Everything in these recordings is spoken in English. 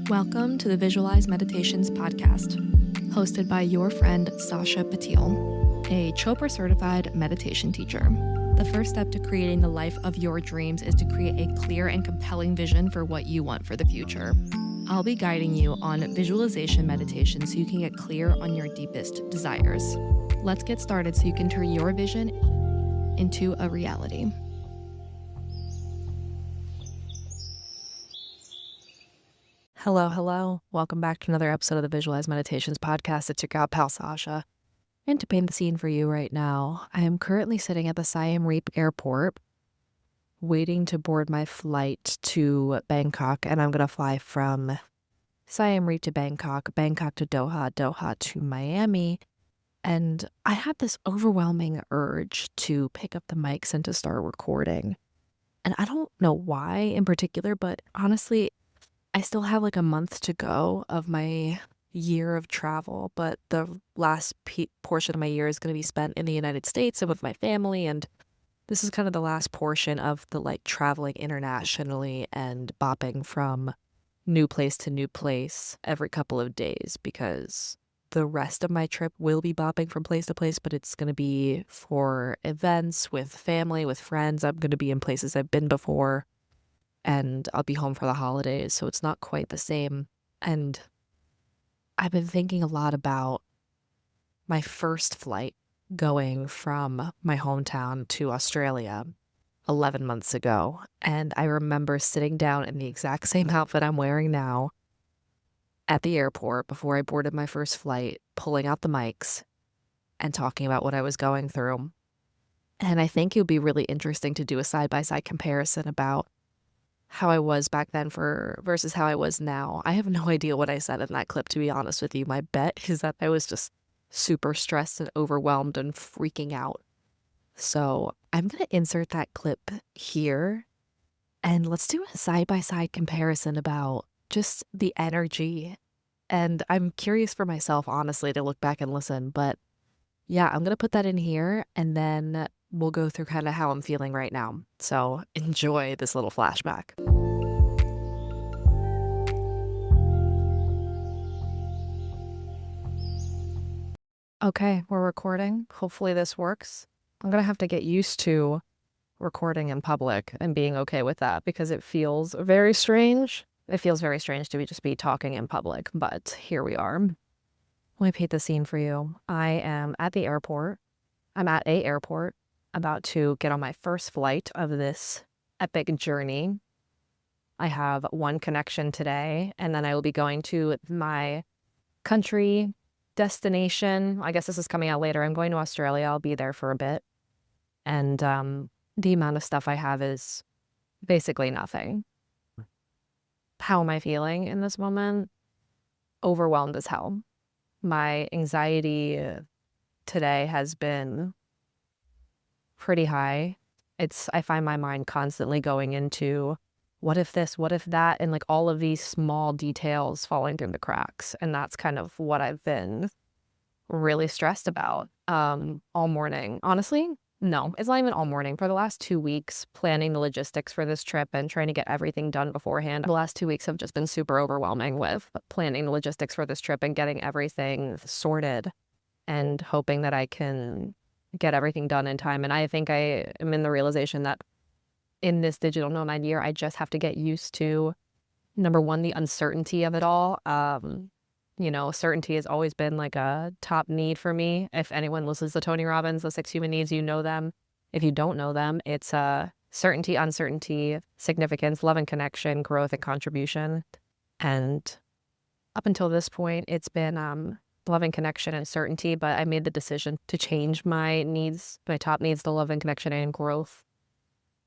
Welcome to the Visualize Meditations podcast, hosted by your friend Sasha Patil, a Chopra certified meditation teacher. The first step to creating the life of your dreams is to create a clear and compelling vision for what you want for the future. I'll be guiding you on visualization meditation so you can get clear on your deepest desires. Let's get started so you can turn your vision into a reality. Hello. Welcome back to another episode of the Visualize Meditations podcast. It's your gal pal Sasha. And to paint the scene for you right now, I am currently sitting at the Siem Reap Airport waiting to board my flight to Bangkok. And I'm going to fly from Siem Reap to Bangkok, Bangkok to Doha, Doha to Miami. And I had this overwhelming urge to pick up the mics and to start recording. And I don't know why in particular, but honestly, I still have like a month to go of my year of travel, but the last portion of my year is going to be spent in the United States and with my family. And this is kind of the last portion of the like traveling internationally and bopping from new place to new place every couple of days, because the rest of my trip will be bopping from place to place, but it's going to be for events with family, with friends. I'm going to be in places I've been before. And I'll be home for the holidays, so it's not quite the same. And I've been thinking a lot about my first flight going from my hometown to Australia 11 months ago. And I remember sitting down in the exact same outfit I'm wearing now at the airport before I boarded my first flight, pulling out the mics and talking about what I was going through. And I think it would be really interesting to do a side-by-side comparison about how I was back then versus how I was now. I have no idea what I said in that clip, to be honest with you. My bet is that I was just super stressed and overwhelmed and freaking out. So I'm going to insert that clip here and let's do a side-by-side comparison about just the energy. And I'm curious for myself, honestly, to look back and listen. But yeah, I'm going to put that in here and then we'll go through kind of how I'm feeling right now. So enjoy this little flashback. Okay, we're recording. Hopefully this works. I'm going to have to get used to recording in public and being okay with that because it feels very strange. It feels very strange to just be talking in public, but here we are. Let me paint the scene for you. I am at the airport. I'm at a airport, about to get on my first flight of this epic journey. I have one connection today, and then I will be going to my country destination. I guess this is coming out later. I'm going to Australia. I'll be there for a bit. And the amount of stuff I have is basically nothing. How am I feeling in this moment? Overwhelmed as hell. My anxiety today has been pretty high. I find my mind constantly going into what if this, what if that, and like all of these small details falling through the cracks. And that's kind of what I've been really stressed about all morning. Honestly, no, it's not even all morning. For the last 2 weeks, planning the logistics for this trip and trying to get everything done beforehand. The last 2 weeks have just been super overwhelming with planning the logistics for this trip and getting everything sorted and hoping that I can get everything done in time. And I think I am in the realization that in this digital nomad year, I just have to get used to, number one, the uncertainty of it all. Certainty has always been like a top need for me. If anyone listens to Tony Robbins, the 6 human needs, you know them. If you don't know them, it's certainty, uncertainty, significance, love and connection, growth and contribution. And up until this point, it's been love and connection and certainty, but I made the decision to change my needs, my top needs to love and connection and growth.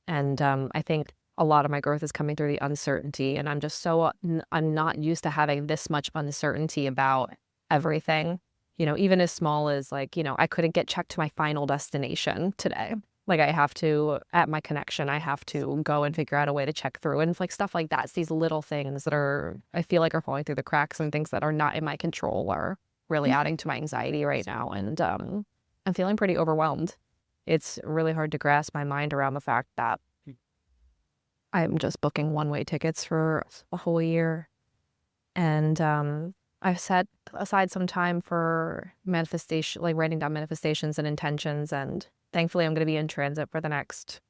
And I think a lot of my growth is coming through the uncertainty. And I'm just I'm not used to having this much uncertainty about everything, even as small as like, I couldn't get checked to my final destination today. Like I have to, at my connection, I have to go and figure out a way to check through and like stuff like that. It's these little things that I feel like are falling through the cracks, and things that are not in my control are really adding to my anxiety right now. And I'm feeling pretty overwhelmed. It's really hard to grasp my mind around the fact that I'm just booking one-way tickets for a whole year. And I've set aside some time for manifestation, like writing down manifestations and intentions. And thankfully, I'm going to be in transit for the next,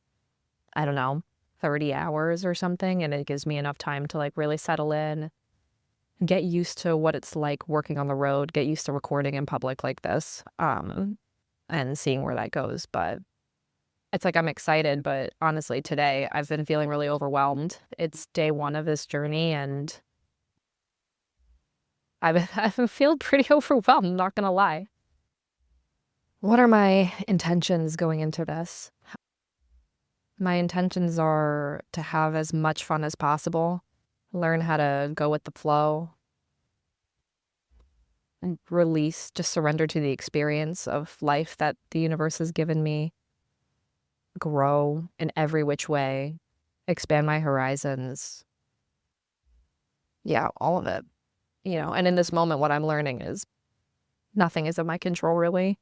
I don't know, 30 hours or something. And it gives me enough time to like really settle in, get used to what it's like working on the road, get used to recording in public like this, and seeing where that goes. But it's like I'm excited, but honestly, today I've been feeling really overwhelmed. It's day one of this journey, and I've been feeling pretty overwhelmed, not gonna lie. What are my intentions going into this? My intentions are to have as much fun as possible, learn how to go with the flow, and release, just surrender to the experience of life that the universe has given me, grow in every which way, expand my horizons. Yeah, all of it. And in this moment, what I'm learning is nothing is in my control, really.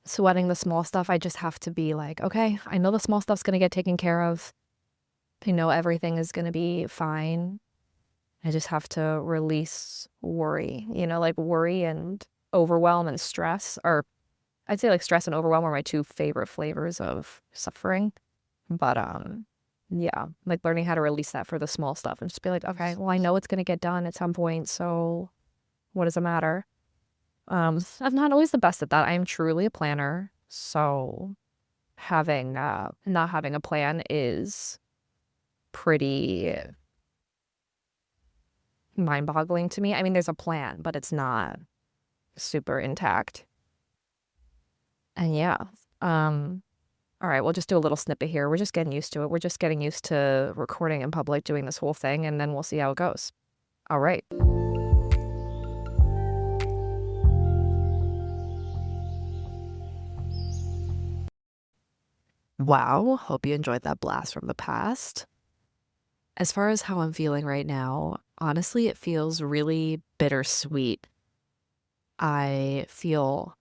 Sweating the small stuff, I just have to be like, okay, I know the small stuff's gonna get taken care of. I know everything is gonna be fine. I just have to release worry, like worry and overwhelm and stress, or I'd say like stress and overwhelm are my two favorite flavors of suffering. But yeah, like learning how to release that for the small stuff and just be like, okay, well, I know it's gonna get done at some point, so what does it matter? I'm not always the best at that. I'm truly a planner, so having not having a plan is pretty mind-boggling to me. I mean, there's a plan, but it's not super intact. And yeah, all right, we'll just do a little snippet here. We're just getting used to it. We're just getting used to recording in public, doing this whole thing, and then we'll see how it goes. All right. Wow, hope you enjoyed that blast from the past. As far as how I'm feeling right now, honestly, it feels really bittersweet. I feel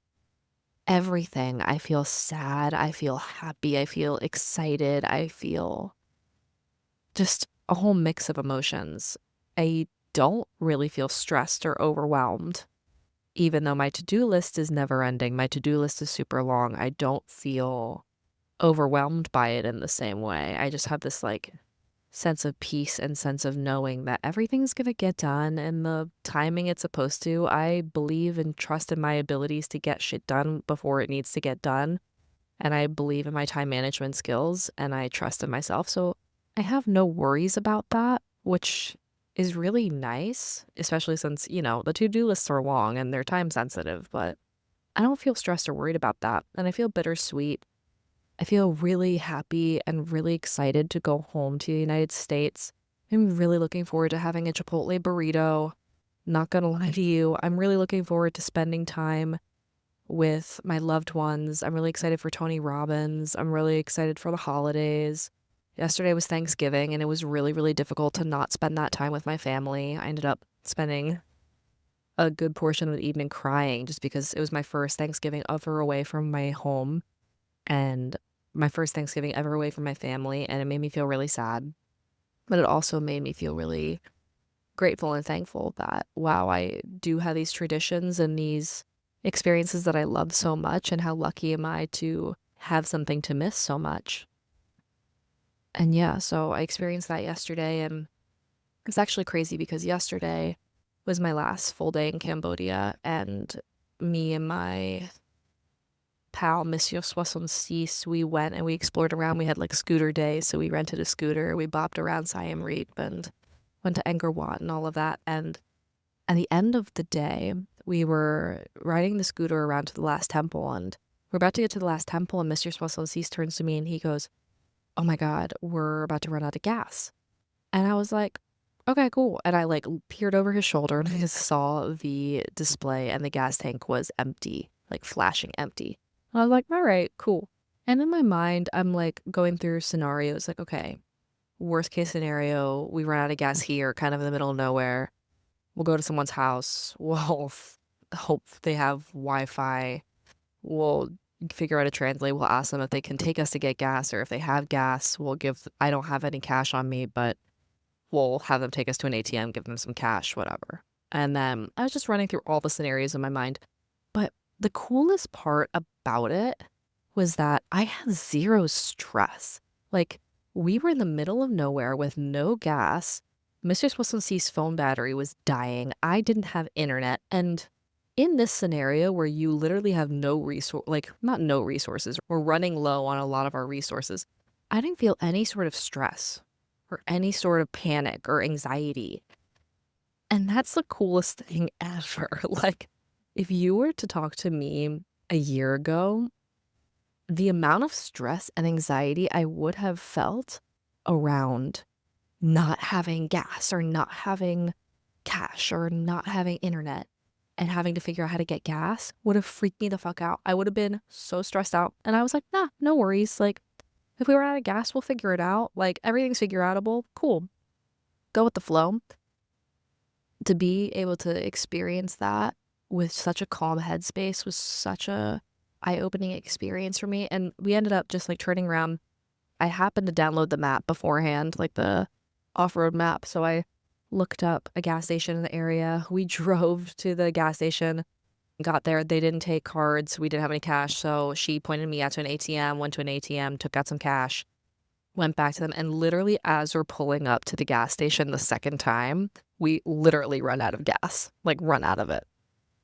everything. I feel sad. I feel happy. I feel excited. I feel just a whole mix of emotions. I don't really feel stressed or overwhelmed, even though my to do list is never ending. My to do list is super long. I don't feel overwhelmed by it in the same way. I just have this like sense of peace and sense of knowing that everything's going to get done and the timing it's supposed to. I believe and trust in my abilities to get shit done before it needs to get done. And I believe in my time management skills and I trust in myself. So I have no worries about that, which is really nice, especially since, the to-do lists are long and they're time sensitive, but I don't feel stressed or worried about that. And I feel bittersweet. I feel really happy and really excited to go home to the United States. I'm really looking forward to having a Chipotle burrito. Not gonna lie to you, I'm really looking forward to spending time with my loved ones. I'm really excited for Tony Robbins. I'm really excited for the holidays. Yesterday was Thanksgiving, and it was really, really difficult to not spend that time with my family. I ended up spending a good portion of the evening crying just because it was my first Thanksgiving ever away from my home and my first Thanksgiving ever away from my family, and it made me feel really sad. But it also made me feel really grateful and thankful that, wow, I do have these traditions and these experiences that I love so much, and how lucky am I to have something to miss so much. And yeah, so I experienced that yesterday, and it's actually crazy because yesterday was my last full day in Cambodia, and me and my pal, Monsieur 66, we went and we explored around. We had like scooter day, so we rented a scooter. We bopped around Siem Reap and went to Angkor Wat and all of that. And at the end of the day, we were riding the scooter around to the last temple, and we're about to get to the last temple, and Monsieur 66 turns to me and he goes, "Oh my God, we're about to run out of gas." And I was like, okay, cool. And I like peered over his shoulder and I just saw the display and the gas tank was empty, like flashing empty. I was like, all right, cool. And in my mind, I'm like going through scenarios like, okay, worst case scenario, we run out of gas here, kind of in the middle of nowhere. We'll go to someone's house. We'll hope they have Wi-Fi. We'll figure out a translate. We'll ask them if they can take us to get gas, or if they have gas, I don't have any cash on me, but we'll have them take us to an ATM, give them some cash, whatever. And then I was just running through all the scenarios in my mind. But the coolest part about it was that I had zero stress. Like, we were in the middle of nowhere with no gas. Mr. Swanson's phone battery was dying. I didn't have internet. And in this scenario where you literally have no resource, like not no resources, we're running low on a lot of our resources. I didn't feel any sort of stress or any sort of panic or anxiety. And that's the coolest thing ever. Like, if you were to talk to me a year ago, the amount of stress and anxiety I would have felt around not having gas or not having cash or not having internet and having to figure out how to get gas would have freaked me the fuck out. I would have been so stressed out. And I was like, nah, no worries. Like, if we run out of gas, we'll figure it out. Like, everything's figure outable. Cool. Go with the flow. To be able to experience that with such a calm headspace was such a eye-opening experience for me. And we ended up just like turning around. I happened to download the map beforehand, like the off-road map. So I looked up a gas station in the area. We drove to the gas station, got there. They didn't take cards. We didn't have any cash. So she pointed me out to an ATM, went to an ATM, took out some cash, went back to them. And literally, as we're pulling up to the gas station the second time, we literally run out of gas, like run out of it.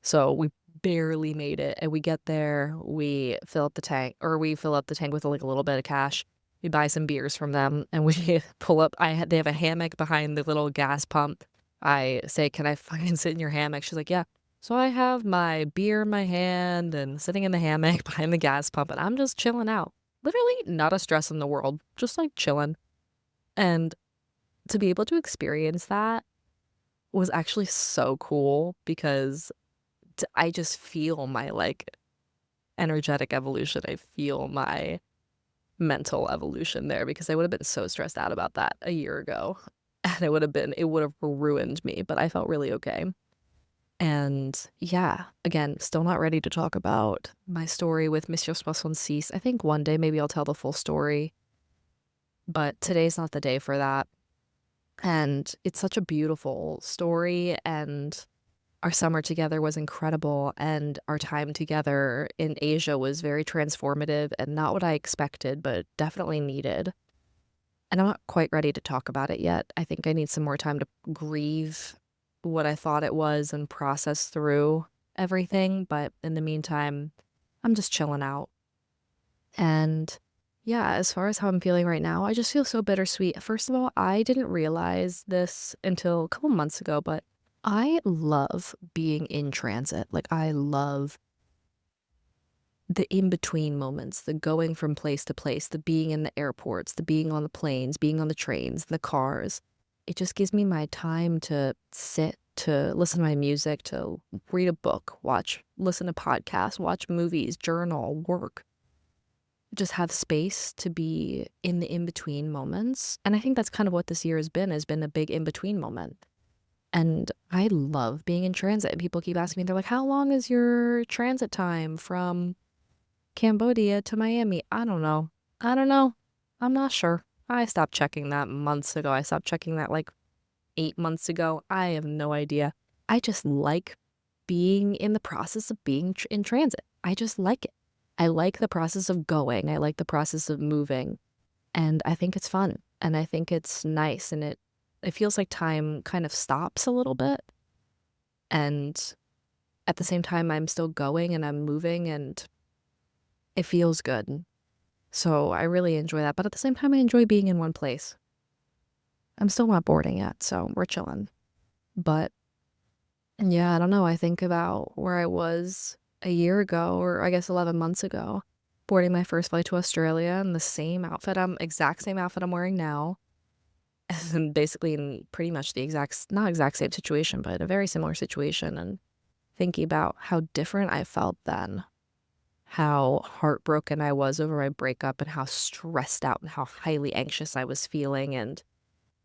So we barely made it. And we get there, we fill up the tank, or we fill up the tank with like a little bit of cash. We buy some beers from them and we pull up. They have a hammock behind the little gas pump. I say, can I fucking sit in your hammock? She's like, yeah. So I have my beer in my hand and sitting in the hammock behind the gas pump and I'm just chilling out. Literally not a stress in the world, just like chilling. And to be able to experience that was actually so cool because I just feel my like energetic evolution. I feel my mental evolution there because I would have been so stressed out about that a year ago. And it would have ruined me, but I felt really okay. And yeah, again, still not ready to talk about my story with Monsieur Soixante-Six. I think one day maybe I'll tell the full story, but today's not the day for that. And it's such a beautiful story, and our summer together was incredible, and our time together in Asia was very transformative and not what I expected, but definitely needed. And I'm not quite ready to talk about it yet. I think I need some more time to grieve what I thought it was and process through everything. But in the meantime, I'm just chilling out. And yeah, as far as how I'm feeling right now, I just feel so bittersweet. First of all, I didn't realize this until a couple months ago, but I love being in transit. Like, I love the in-between moments, the going from place to place, the being in the airports, the being on the planes, being on the trains, the cars. It just gives me my time to sit, to listen to my music, to read a book, listen to podcasts, watch movies, journal, work. Just have space to be in the in-between moments. And I think that's kind of what this year has been a big in-between moment. And I love being in transit. And people keep asking me, they're like, how long is your transit time from Cambodia to Miami? I don't know. I'm not sure. I stopped checking that months ago. I stopped checking that like 8 months ago. I have no idea. I just like being in the process of being in transit. I just like it. I like the process of going. I like the process of moving. And I think it's fun. And I think it's nice. And it feels like time kind of stops a little bit. And at the same time, I'm still going and I'm moving and it feels good. So I really enjoy that. But at the same time, I enjoy being in one place. I'm still not boarding yet, so we're chilling. But yeah, I don't know. I think about where I was a year ago, or I guess 11 months ago, boarding my first flight to Australia in the same outfit, exact same outfit I'm wearing now. And basically in pretty much the not exact same situation, but a very similar situation. And thinking about how different I felt then, how heartbroken I was over my breakup and how stressed out and how highly anxious I was feeling and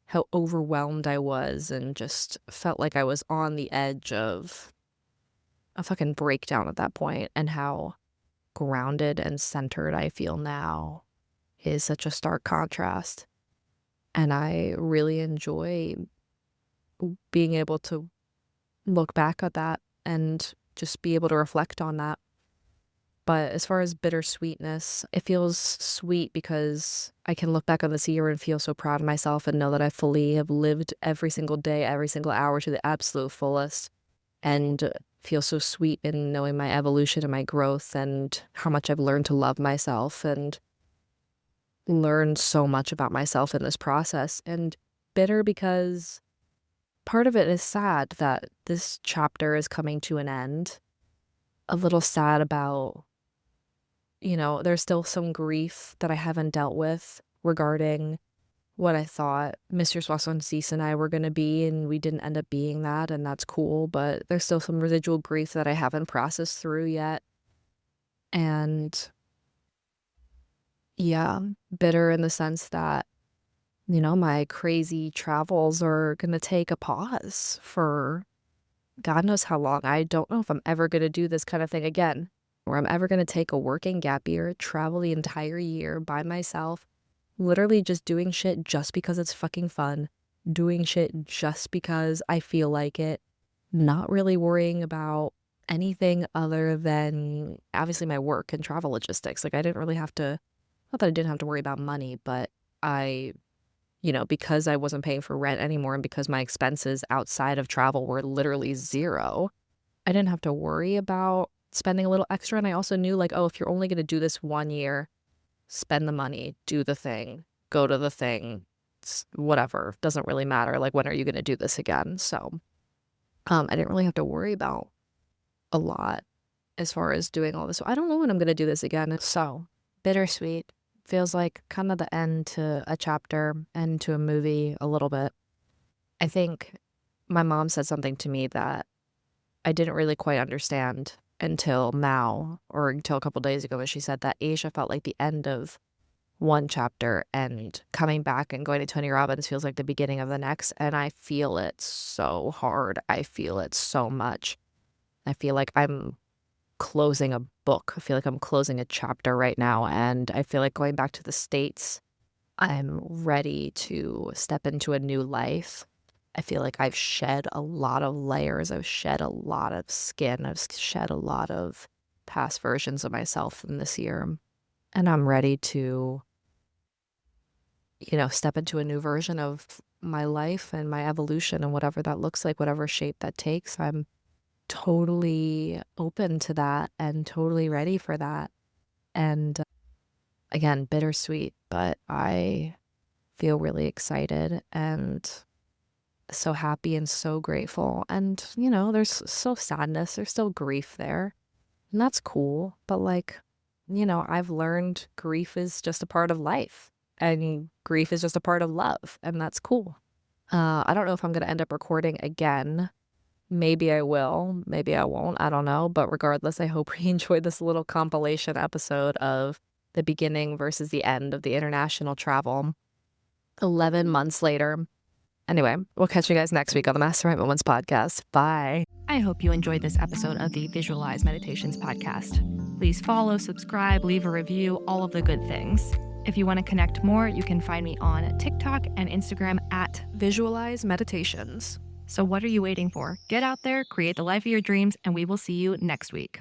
how overwhelmed I was and just felt like I was on the edge of a fucking breakdown at that point, and how grounded and centered I feel now is such a stark contrast. And I really enjoy being able to look back at that and just be able to reflect on that. But as far as bittersweetness, it feels sweet because I can look back on this year and feel so proud of myself and know that I fully have lived every single day, every single hour to the absolute fullest, and feel so sweet in knowing my evolution and my growth and how much I've learned to love myself and learn so much about myself in this process. And bitter because part of it is sad that this chapter is coming to an end. A little sad about, there's still some grief that I haven't dealt with regarding what I thought Mr. Swanson's and I were going to be, and we didn't end up being that, and that's cool, but there's still some residual grief that I haven't processed through yet. And yeah, bitter in the sense that, my crazy travels are going to take a pause for God knows how long. I don't know if I'm ever going to do this kind of thing again, or I'm ever going to take a working gap year, travel the entire year by myself, literally just doing shit just because it's fucking fun, doing shit just because I feel like it, not really worrying about anything other than obviously my work and travel logistics. Like I didn't really have to, not that I didn't have to worry about money, but I because I wasn't paying for rent anymore and because my expenses outside of travel were literally zero, I didn't have to worry about spending a little extra. And I also knew like, oh, if you're only going to do this 1 year, spend the money, do the thing, go to the thing, whatever, doesn't really matter. Like, when are you going to do this again? So I didn't really have to worry about a lot as far as doing all this. So I don't know when I'm going to do this again. So bittersweet. Feels like kind of the end to a chapter, end to a movie a little bit. I think my mom said something to me that I didn't really quite understand until now, or until a couple days ago, when she said that Asia felt like the end of one chapter and coming back and going to Tony Robbins feels like the beginning of the next. And I feel it so hard. I feel it so much. I feel like I'm closing a book. I feel like I'm closing a chapter right now, and I feel like going back to the States, I'm ready to step into a new life. I feel like I've shed a lot of layers. I've shed a lot of skin. I've shed a lot of past versions of myself in this year, and I'm ready to, step into a new version of my life and my evolution and whatever that looks like, whatever shape that takes. I'm totally open to that and totally ready for that. And again, bittersweet, but I feel really excited and so happy and so grateful. And, there's still sadness, there's still grief there. And that's cool. But like, I've learned grief is just a part of life and grief is just a part of love. And that's cool. I don't know if I'm going to end up recording again. Maybe I will, maybe I won't, I don't know. But regardless, I hope you enjoyed this little compilation episode of the beginning versus the end of the international travel 11 months later. Anyway, we'll catch you guys next week on the Mastermind Moments podcast. Bye. I hope you enjoyed this episode of the Visualize Meditations podcast. Please follow, subscribe, leave a review, all of the good things. If you want to connect more, you can find me on TikTok and Instagram at Visualize Meditations. So what are you waiting for? Get out there, create the life of your dreams, and we will see you next week.